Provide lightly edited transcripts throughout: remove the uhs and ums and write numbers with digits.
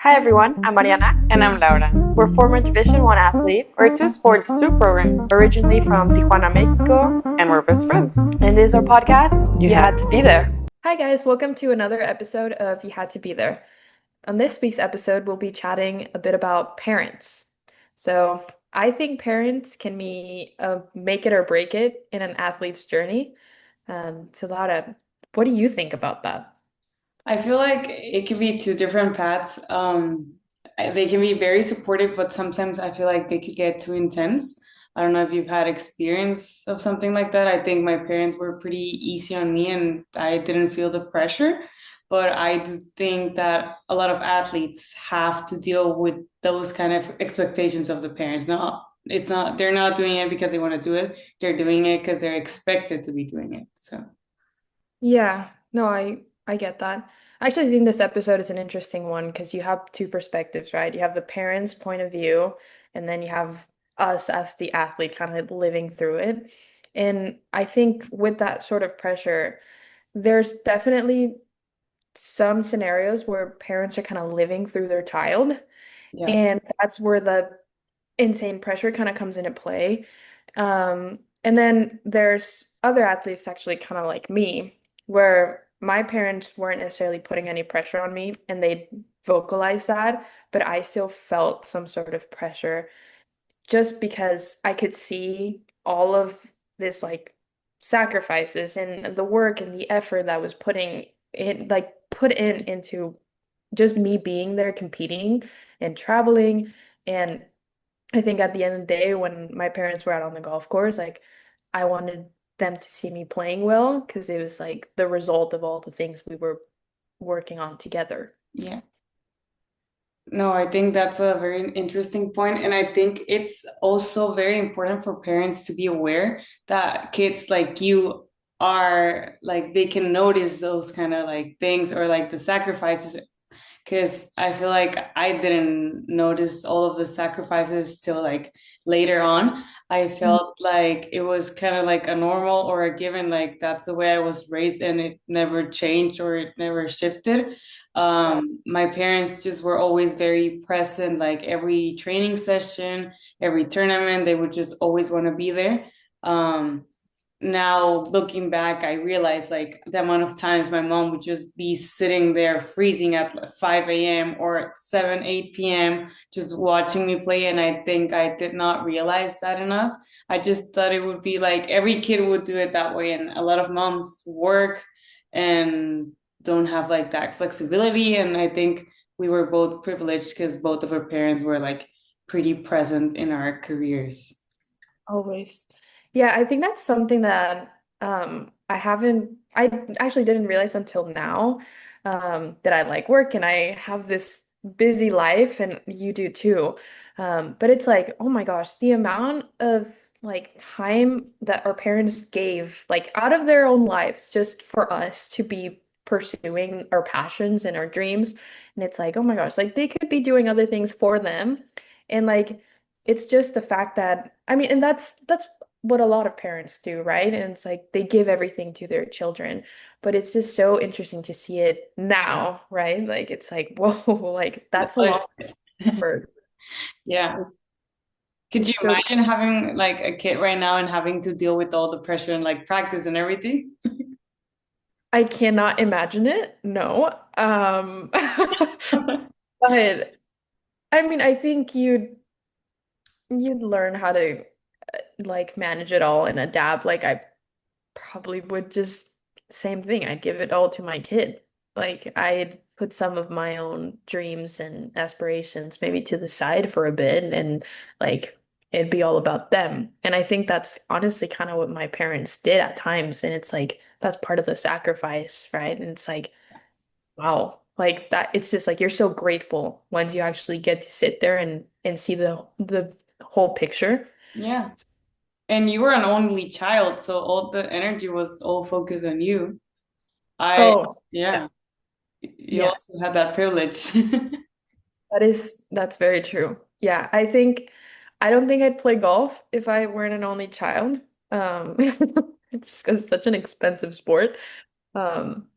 Hi everyone, I'm Mariana. And I'm Laura. We're former Division 1 athletes, We're two sports, two programs, originally from Tijuana, Mexico, and we're best friends. and this is our podcast, You You had Had to Be There. Hi guys, welcome to another episode of You Had to Be There. On this week's episode, we'll be chatting a bit about parents. So, I think parents can be make it or break it in an athlete's journey. So, Laura, what do you think about that? I feel like it could be two different paths. They can be very supportive, but sometimes I feel like they could get too intense. I don't know if you've had experience of something like that. I think my parents were pretty easy on me and I didn't feel the pressure. But I do think that a lot of athletes have to deal with those kind of expectations of the parents. They're not doing it because they want to do it. They're doing it because they're expected to be doing it. So. Yeah, no, I get that. I actually think this episode is an interesting one because you have two perspectives, right? You have the parents' point of view, and then you have us as the athlete kind of living through it. And I think with that sort of pressure, there's definitely some scenarios where parents are kind of living through their child, Yeah. and that's where the insane pressure kind of comes into play. And then there's other athletes actually kind of like me, where my parents weren't necessarily putting any pressure on me and they vocalized that, but I still felt some sort of pressure just because I could see all of this like sacrifices and the work and the effort that was put in into just me being there competing and traveling. And I think at the end of the day, when my parents were out on the golf course, like I wanted them to see me playing well because it was like the result of all the things we were working on together. Yeah. No, I think that's a very interesting point, and I think it's also very important for parents to be aware that kids like you are like they can notice those kind of like things or like the sacrifices because I feel like I didn't notice all of the sacrifices till like later on. I felt like it was kind of like a normal or a given, like that's the way I was raised and it never changed or it never shifted. My parents just were always very present, like every training session, every tournament, they would just always want to be there. Um, Now looking back, I realized like the amount of times my mom would just be sitting there freezing at like 5 a.m. or at 7, 8 p.m. just watching me play. And I think I did not realize that enough. I just thought it would be like every kid would do it that way. And a lot of moms work and don't have like that flexibility. And I think we were both privileged because both of our parents were like pretty present in our careers. Always. Yeah, I think that's something that I actually didn't realize until now that I like work and I have this busy life and you do too. But it's like, oh my gosh, the amount of like time that our parents gave like out of their own lives just for us to be pursuing our passions and our dreams. And it's like, oh my gosh, like they could be doing other things for them. And like it's just the fact that I mean, and that's what a lot of parents do, right? And it's like they give everything to their children, but it's just so interesting to see it now, right? Like it's like, whoa, like that's a lot of effort. Yeah. Could you It's so imagine having like a kid right now and having to deal with all the pressure and like practice and everything? I cannot imagine it. No. But I mean, I think you'd learn how to like manage it all and adapt. Like I probably would just same thing. I'd give it all to my kid. Like I'd put some of my own dreams and aspirations maybe to the side for a bit and like it'd be all about them. And I think that's honestly kind of what my parents did at times. And it's like that's part of the sacrifice, right? And it's like, wow, like that it's just like you're so grateful once you actually get to sit there and see the whole picture. Yeah. And you were an only child, so all the energy was all focused on you. I, Oh, yeah. yeah, you Yeah. also had that privilege. That's very true. Yeah, I don't think I'd play golf if I weren't an only child. Just because it's such an expensive sport. Um,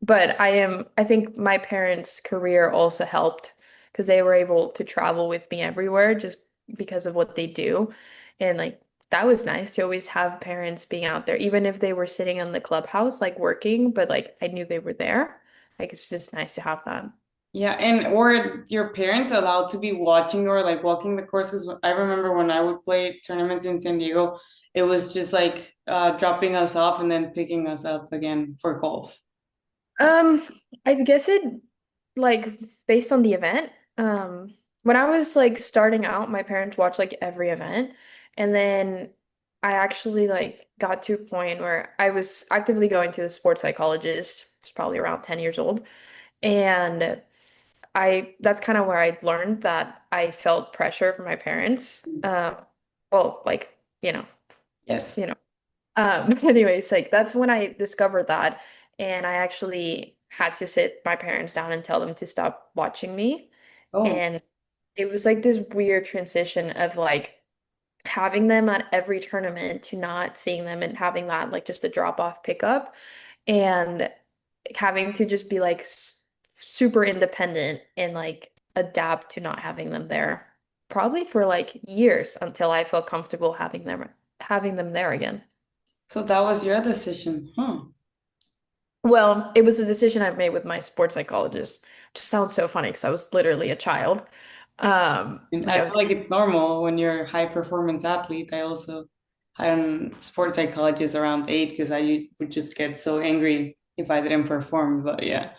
but I think my parents' career also helped because they were able to travel with me everywhere just because of what they do. And like that was nice to always have parents being out there, even if they were sitting in the clubhouse, like working, but like I knew they were there. Like it's just nice to have that. Yeah, and were your parents allowed to be watching or like walking the course? Because I remember when I would play tournaments in San Diego, it was just like dropping us off and then picking us up again for golf. Um, I guess it like based on the event. When I was like starting out, my parents watched like every event, and then I actually like got to a point where I was actively going to the sports psychologist. It's probably around 10 years old, and I that's kind of where I learned that I felt pressure from my parents. Well, like, Yes. you know. Anyways, like that's when I discovered that, and I actually had to sit my parents down and tell them to stop watching me. Oh, And it was like this weird transition of like having them at every tournament to not seeing them and having that like just a drop off pickup and having to just be like super independent and like adapt to not having them there probably for like years until I felt comfortable having them there again. so that was your decision, huh? Well, it was a decision I made with my sports psychologist, which sounds so funny because I was literally a child. And Like I I feel was like it's normal when you're a high performance athlete. I also had a sports psychologist around 8 because would just get so angry if I didn't perform. But yeah,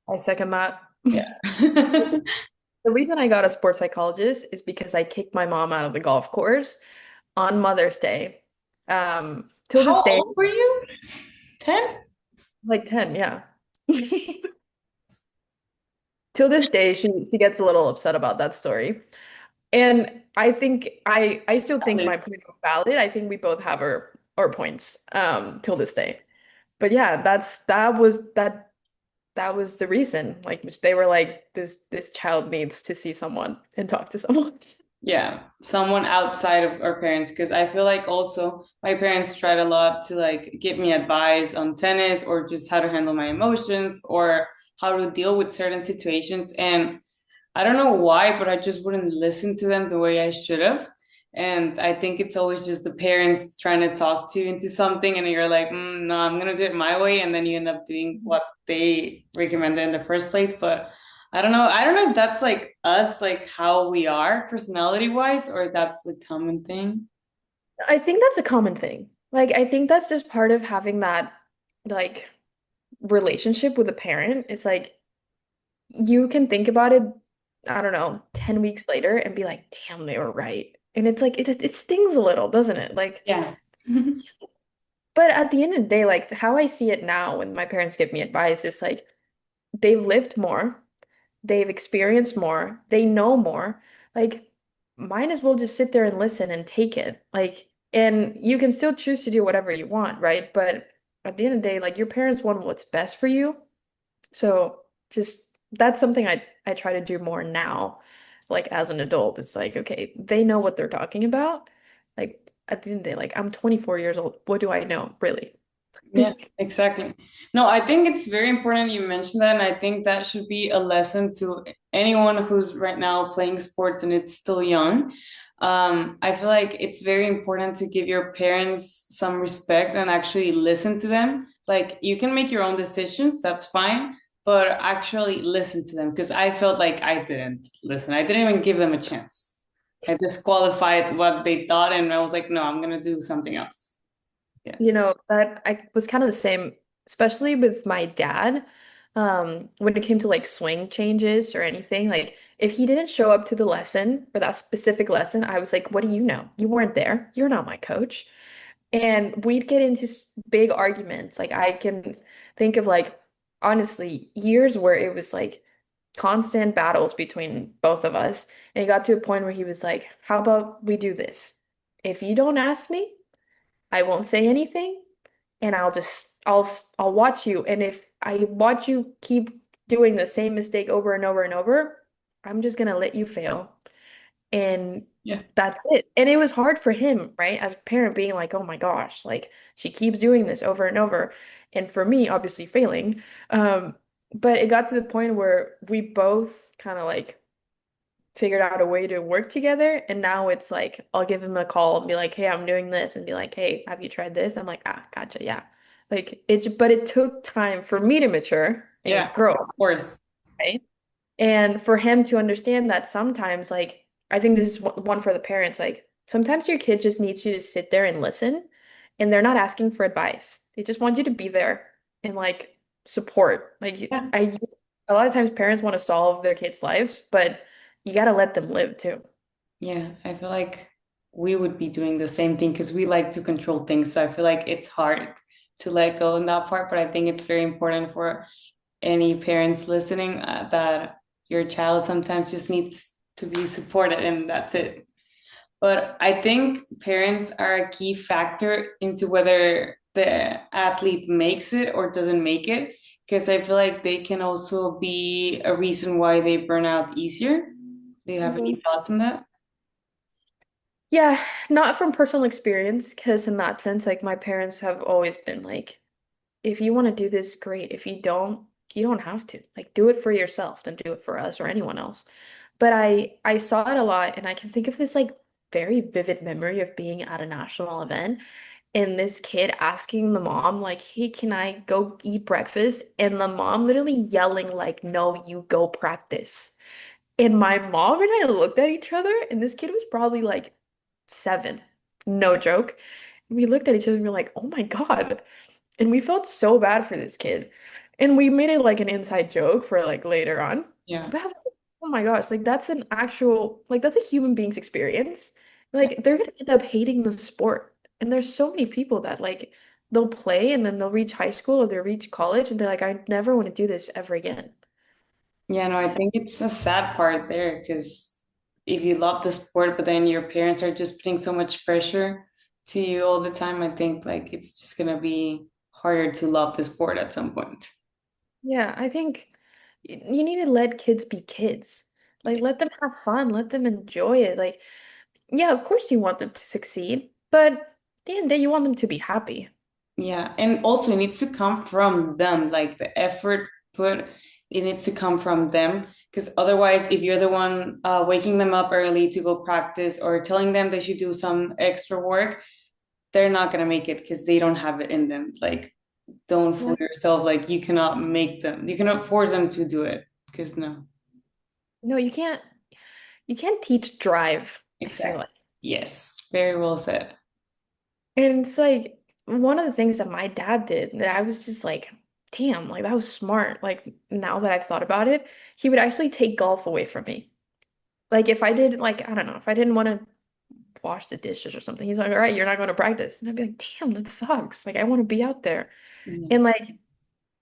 I second that. yeah. The reason I got a sports psychologist is because I kicked my mom out of the golf course on Mother's Day. Till this How day, old were you? 10? like 10, yeah. Till this day, she gets a little upset about that story. And I think I still think my point is valid. I think we both have our points till this day. But yeah, that was the reason. Like they were like this child needs to see someone and talk to someone. Yeah, someone outside of our parents, because I feel like also my parents tried a lot to like give me advice on tennis or just how to handle my emotions or how to deal with certain situations. And I don't know why, but I just wouldn't listen to them the way I should have. And I think it's always just the parents trying to talk to you into something, and you're like, no, I'm gonna do it my way, and then you end up doing what they recommended in the first place. But I don't know. I don't know if that's like us, like how we are personality wise, or if that's the common thing. I think that's a common thing. Like I think that's just part of having that like relationship with a parent. It's like you can think about it, I don't know, 10 weeks later and be like, damn, they were right. And it's like it stings a little, doesn't it? Like, Yeah. but at the end of the day, like how I see it now when my parents give me advice is like they've lived more, they've experienced more, they know more. Like, might as well just sit there and listen and take it. Like, and you can still choose to do whatever you want, right? But at the end of the day, like your parents want what's best for you. So just that's something I try to do more now. Like as an adult, it's like, okay, they know what they're talking about. Like at the end of the day, like I'm 24 years old. What do I know, really? Yeah, exactly. No, I think it's very important you mentioned that, and I think that should be a lesson to anyone who's right now playing sports and it's still young. I feel like it's very important to give your parents some respect and actually listen to them. Like you can make your own decisions, that's fine, but actually listen to them because I felt like I didn't listen. I didn't even give them a chance. I disqualified what they thought, and I was like, no, I'm gonna do something else. Yeah. That I was kind of the same, especially with my dad. When it came to like swing changes or anything, like if he didn't show up to the lesson or that specific lesson, I was like, what do you know? You weren't there. You're not my coach. And we'd get into big arguments. Like I can think of like honestly years where it was like constant battles between both of us. And it got to a point where he was like, how about we do this? If you don't ask me, I won't say anything and I'll watch you. And if I watch you keep doing the same mistake over and over and over, I'm just gonna let you fail. And Yeah. that's it. And it was hard for him, right? As a parent being like, oh my gosh, like she keeps doing this over and over. And for me, obviously failing. But it got to the point where we both kind of like figured out a way to work together. And now it's like I'll give him a call and be like, hey, I'm doing this, and be like, hey, have you tried this? I'm like, ah, gotcha, yeah. Like it, but it took time for me to mature Yeah, and grow, of course. right? And for him to understand that sometimes, like, I think this is one for the parents, like, sometimes your kid just needs you to sit there and listen, and they're not asking for advice. They just want you to be there and, like, support. Like, Yeah. a lot of times parents want to solve their kids' lives, but you got to let them live too. Yeah, I feel like we would be doing the same thing because we like to control things. So I feel like it's hard to let go in that part, but I think it's very important for any parents listening that your child sometimes just needs to be supported and that's it. But I think parents are a key factor into whether the athlete makes it or doesn't make it, because I feel like they can also be a reason why they burn out easier. Do you have any Mhm. thoughts on that? Yeah, not from personal experience, because in that sense, like, my parents have always been like, if you want to do this, great. If you don't have to. Like, do it for yourself, then do it for us or anyone else. But I saw it a lot, and I can think of this like very vivid memory of being at a national event and this kid asking the mom like, "Hey, can I go eat breakfast?" And the mom literally yelling like, "No, you go practice." And my mom and I looked at each other, and this kid was probably like 7. No joke. We looked at each other and we were like, "Oh my God." And we felt so bad for this kid. And we made it like an inside joke for like later on. Yeah. But I was like, oh my gosh, like that's an actual, like that's a human being's experience. Yeah. Like they're gonna end up hating the sport. And there's so many people that like they'll play and then they'll reach high school or they'll reach college and they're like, I never want to do this ever again. Yeah, no, I So, think it's a sad part there because if you love the sport, but then your parents are just putting so much pressure to you all the time, I think like it's just gonna be harder to love the sport at some point. yeah, I think you need to let kids be kids. Like let them have fun, let them enjoy it. Like, yeah, of course you want them to succeed, but at the end of the day, you want them to be happy. Yeah, and also it needs to come from them, like the effort put, it needs to come from them. Because otherwise, if you're the one waking them up early to go practice or telling them they should do some extra work, they're not gonna make it because they don't have it in them. Like, don't Yeah. fool yourself. Like, you cannot make them, you cannot force them to do it. Because no, No, you can't teach drive, I feel exactly. like. Yes, very well said. And it's like one of the things that my dad did that I was just like, damn, like that was smart. Like now that I've thought about it, he would actually take golf away from me. Like if I did like, I don't know, if I didn't want to wash the dishes or something, he's like, all right, you're not going to practice. And I'd be like, damn, that sucks. Like I want to be out there. Yeah. And like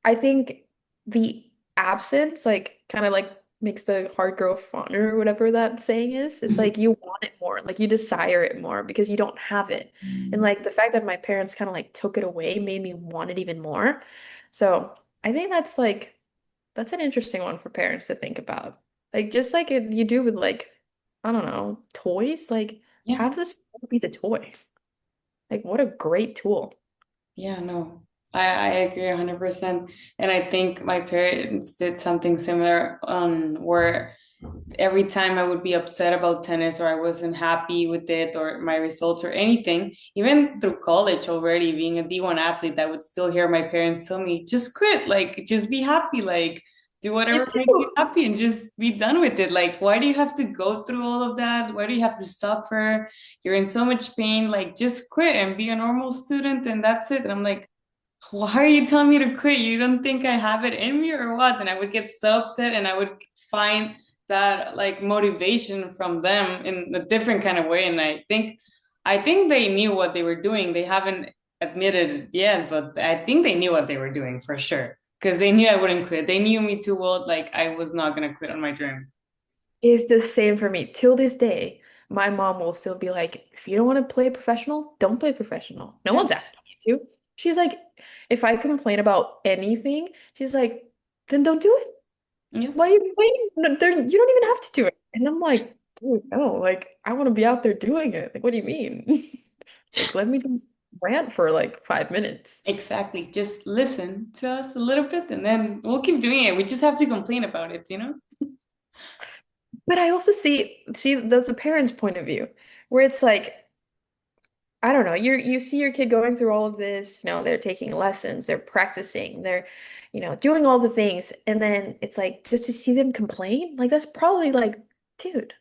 I think the absence, like, kind of like makes the heart grow fonder or whatever that saying is. It's Mhm. like you want it more, like you desire it more because you don't have it. And like the fact that my parents kind of like took it away made me want it even more. So I think that's like, that's an interesting one for parents to think about. Like, just like you do with like, I don't know, toys, like, Yeah. have this be the toy. Like, what a great tool. Yeah, no, I agree 100%. And I think my parents did something similar on where every time I would be upset about tennis or I wasn't happy with it or my results or anything, even through college already, being a D1 athlete, I would still hear my parents tell me, just quit, like, just be happy, like, do Me whatever makes you too. happy and just be done with it. Like, why do you have to go through all of that? Why do you have to suffer? You're in so much pain, like, just quit and be a normal student and that's it. And I'm like, why are you telling me to quit? You don't think I have it in me or what? And I would get so upset and I would find that like motivation from them in a different kind of way. And I think they knew what they were doing. They haven't admitted it yet, but I think they knew what they were doing for sure. Because they knew I wouldn't quit. They knew me too well, like I was not gonna quit on my dream. It's the same for me. Till this day, my mom will still be like, if you don't want to play professional, don't play professional. No Yeah. one's asking you to. She's like, if I complain about anything, she's like, then don't do it. Yeah. Why are you complaining? No, you don't even have to do it. And I'm like, dude, no, like, I want to be out there doing it. Like, what do you mean? Like, let me just rant for like 5 minutes. Exactly. Just listen to us a little bit and then we'll keep doing it. We just have to complain about it, you know? But I also see that's a parent's point of view, where it's like, I don't know, you see your kid going through all of this, they're taking lessons, they're practicing, they're, doing all the things, and then it's like just to see them complain, like that's probably like, dude,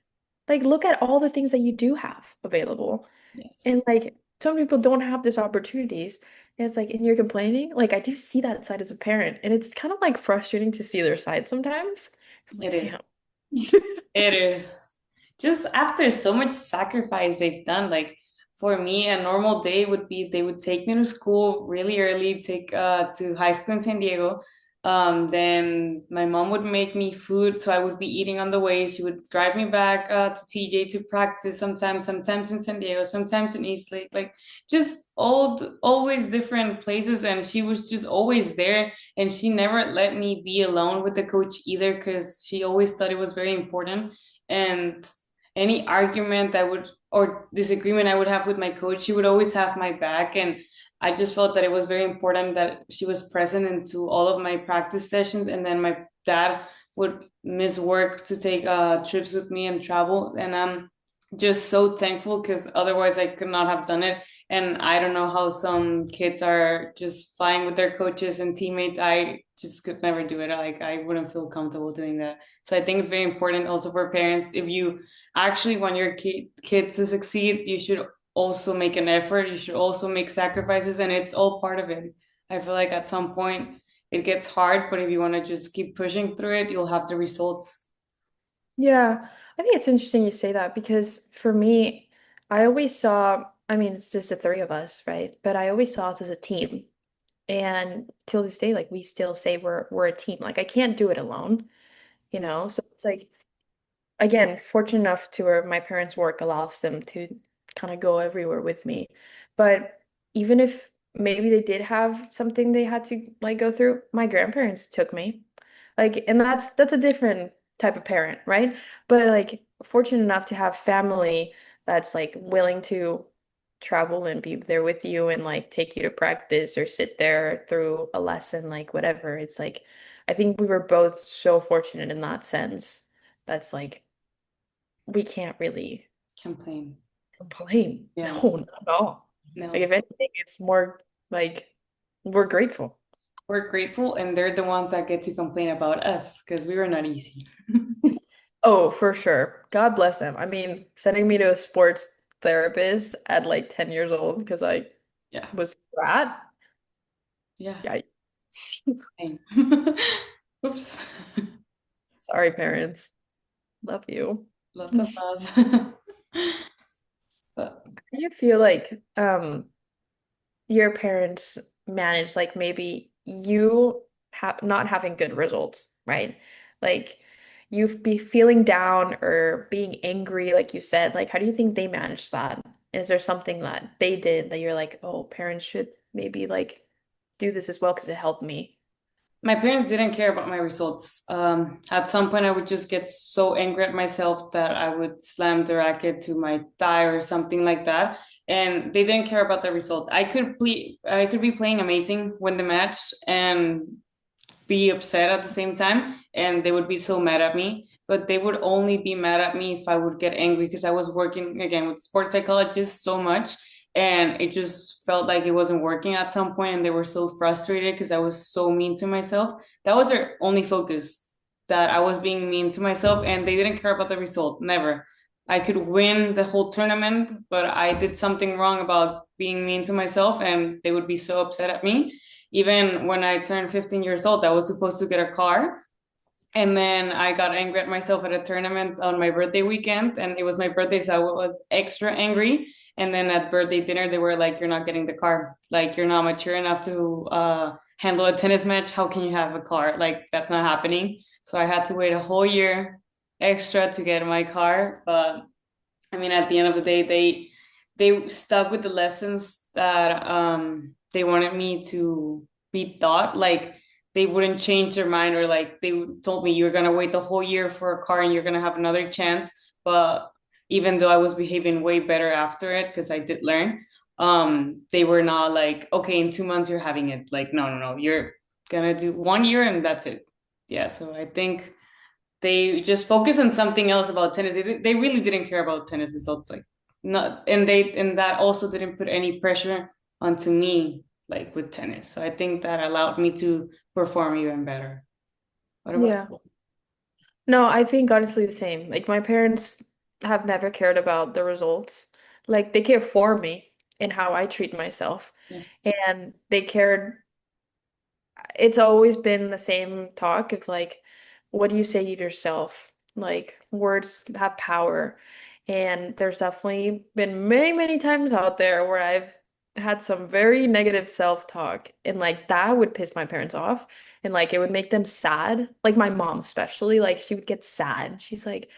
like look at all the things that you do have available. Yes, And like some people don't have these opportunities. And it's like, and you're complaining. Like I do see that side as a parent. And it's kind of like frustrating to see their side sometimes. I'm it like, is. damn. It is. Just after so much sacrifice they've done, like for me, a normal day would be they would take me to school really early, take to high school in San Diego. Then my mom would make me food, so I would be eating on the way. She would drive me back to TJ to practice sometimes in San Diego, sometimes in Eastlake, like just always different places. And she was just always there, and she never let me be alone with the coach either, because she always thought it was very important. And any argument that would or disagreement I would have with my coach, she would always have my back. And I just felt that it was very important that she was present into all of my practice sessions. And then my dad would miss work to take trips with me and travel. And I'm just so thankful, because otherwise I could not have done it. And I don't know how some kids are just flying with their coaches and teammates. I just could never do it. Like I wouldn't feel comfortable doing that. So I think it's very important also for parents, if you actually want your kids to succeed, you should also make an effort. You should also make sacrifices, and it's all part of it. I feel like at some point it gets hard, but if you want to just keep pushing through it, you'll have the results. Yeah, I think it's interesting you say that because for me, I always saw, I mean, it's just the three of us, right? But I always saw us as a team. And till this day, like we still say we're a team. Like I can't do it alone. So it's like again, fortunate enough to where my parents' work allows them to kind of go everywhere with me. But even if maybe they did have something they had to like go through, my grandparents took me. Like, and that's a different type of parent, right? But like fortunate enough to have family that's like willing to travel and be there with you and like take you to practice or sit there through a lesson, like whatever. It's like I think we were both so fortunate in that sense. That's like we can't really Complain. complain. Yeah. No, not at all. Like No. if anything, it's more like we're grateful. We're grateful, and they're the ones that get to complain about us because we were not easy. Oh, for sure. God bless them. I mean, sending me to a sports therapist at like 10 years old because I Yeah. was fat. Yeah. Yeah. Same. Oops. Sorry, parents. Love you. Lots How of love. But do you feel like your parents manage like maybe you have not having good results, right? Like you be feeling down or being angry, like you said. Like, how do you think they manage that? Is there something that they did that you're like, oh, parents should maybe like do this as well because it helped me? my parents didn't care about my results. At some point, I would just get so angry at myself that I would slam the racket to my thigh or something like that. And they didn't care about the result. I could be playing amazing, win the match, and be upset at the same time, and they would be so mad at me. But they would only be mad at me if I would get angry, because I was working again with sports psychologists so much, and it just felt like it wasn't working at some point, and they were so frustrated because I was so mean to myself. That was their only focus, that I was being mean to myself, and they didn't care about the result. Never. I could win the whole tournament, but I did something wrong about being mean to myself, and they would be so upset at me. Even when I turned 15 years old, I was supposed to get a car. And then I got angry at myself at a tournament on my birthday weekend. And it was my birthday, so I was extra angry. And then at birthday dinner, they were like, "You're not getting the car. Like, you're not mature enough to handle a tennis match. How can you have a car? Like, that's not happening." So I had to wait a whole year extra to get my car. But I mean, at the end of the day, they stuck with the lessons that they wanted me to be taught. Like they wouldn't change their mind, or like they told me you're gonna wait the whole year for a car and you're gonna have another chance. But even though I was behaving way better after it, because I did learn, they were not like, okay, in 2 months you're having it. Like, no, no, no, you're gonna do 1 year and that's it. Yeah, so I think they just focus on something else about tennis. They really didn't care about tennis results, like not, and that also didn't put any pressure onto me, like with tennis. So I think that allowed me to perform even better. What about Yeah. No, I think honestly the same. Like my parents have never cared about the results. Like they care for me and how I treat myself. you? And they cared, it's always been the same talk. It's like, what do you say to yourself? Like words have power. And there's definitely been many, many times out there where I've had some very negative self-talk and like that would piss my parents off and like it would make them sad. Like my mom especially, like she would get sad. She's like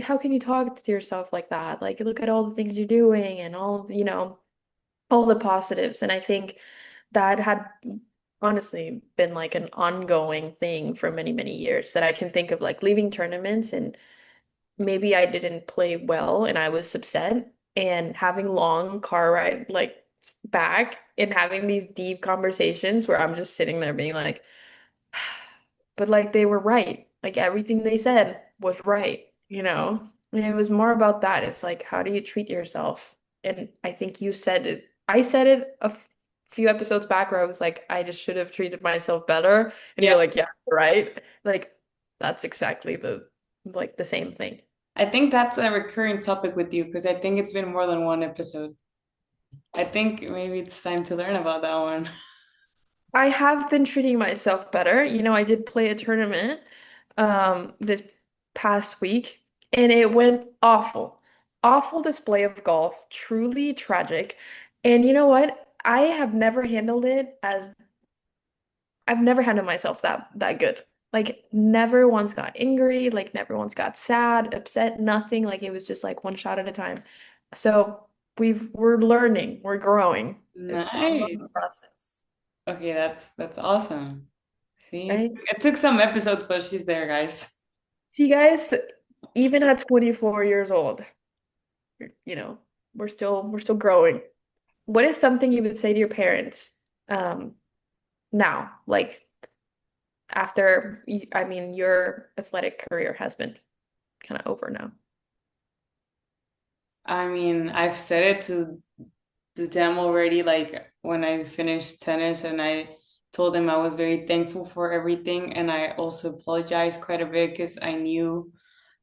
how can you talk to yourself like that? Like look at all the things you're doing and all, all the positives. And I think that had honestly been like an ongoing thing for many, many years that I can think of like leaving tournaments and maybe I didn't play well and I was upset and having long car ride like back and having these deep conversations where I'm just sitting there being like, but like they were right. Like everything they said was right, you know? And it was more about that. It's like, how do you treat yourself? And I think you said it. I said it few episodes back where I was like, I just should have treated myself better. And Yeah, you're like, yeah, right. Like that's exactly the same thing. I think that's a recurring topic with you because I think it's been more than one episode. I think maybe it's time to learn about that one. I have been treating myself better. I did play a tournament this past week and it went awful. Awful display of golf, truly tragic. And you know what? I've never handled myself that good. Like never once got angry, like never once got sad, upset, nothing. Like it was just like one shot at a time. So we're learning, we're growing. It's an ongoing Nice. process, Okay, that's awesome. See, right? it took some episodes, but she's there, guys. See, guys, even at 24 years old, you know, we're still growing. What is something you would say to your parents um now? Like after I mean your athletic career has been kind of over now. I mean, I've said it to them already, like when I finished tennis, and I told them I was very thankful for everything, and I also apologized quite a bit because I knew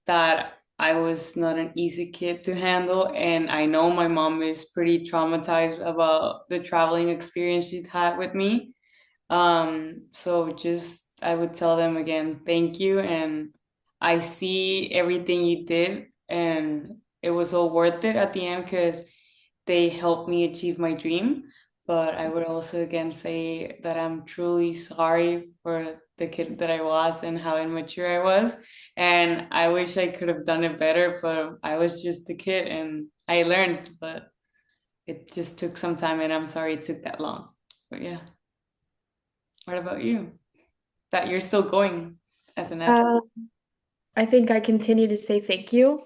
that I was not an easy kid to handle, and I know my mom is pretty traumatized about the traveling experience she's had with me. So just I would tell them again, thank you. And I see everything you did, and it was all worth it at the end because they helped me achieve my dream. But I would also again say that I'm truly sorry for the kid that I was and how immature I was. And I wish I could have done it better, but I was just a kid and I learned, but it just took some time and I'm sorry it took that long. But yeah. What about you? That you're still going as an athlete. Uh, I think I continue to say thank you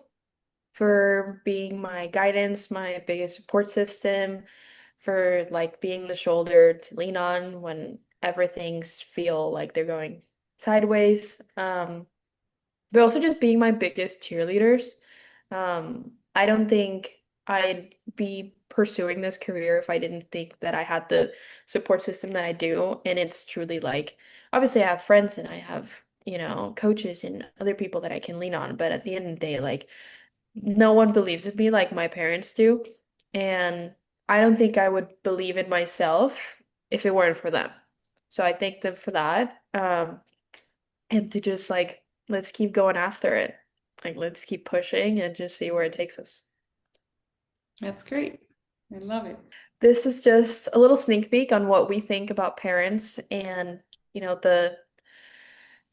for being my guidance, my biggest support system, for like being the shoulder to lean on when everything's feel like they're going sideways. But also just being my biggest cheerleaders. I don't think I'd be pursuing this career if I didn't think that I had the support system that I do. And it's truly like, obviously, I have friends and I have, coaches and other people that I can lean on. But at the end of the day, like, no one believes in me like my parents do. And I don't think I would believe in myself if it weren't for them. So I thank them for that. And to just like, let's keep going after it. Like, let's keep pushing and just see where it takes us. That's great. I love it. This is just a little sneak peek on what we think about parents and,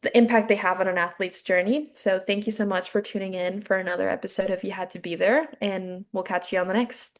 the impact they have on an athlete's journey. So thank you so much for tuning in for another episode of You Had to Be There, and we'll catch you on the next.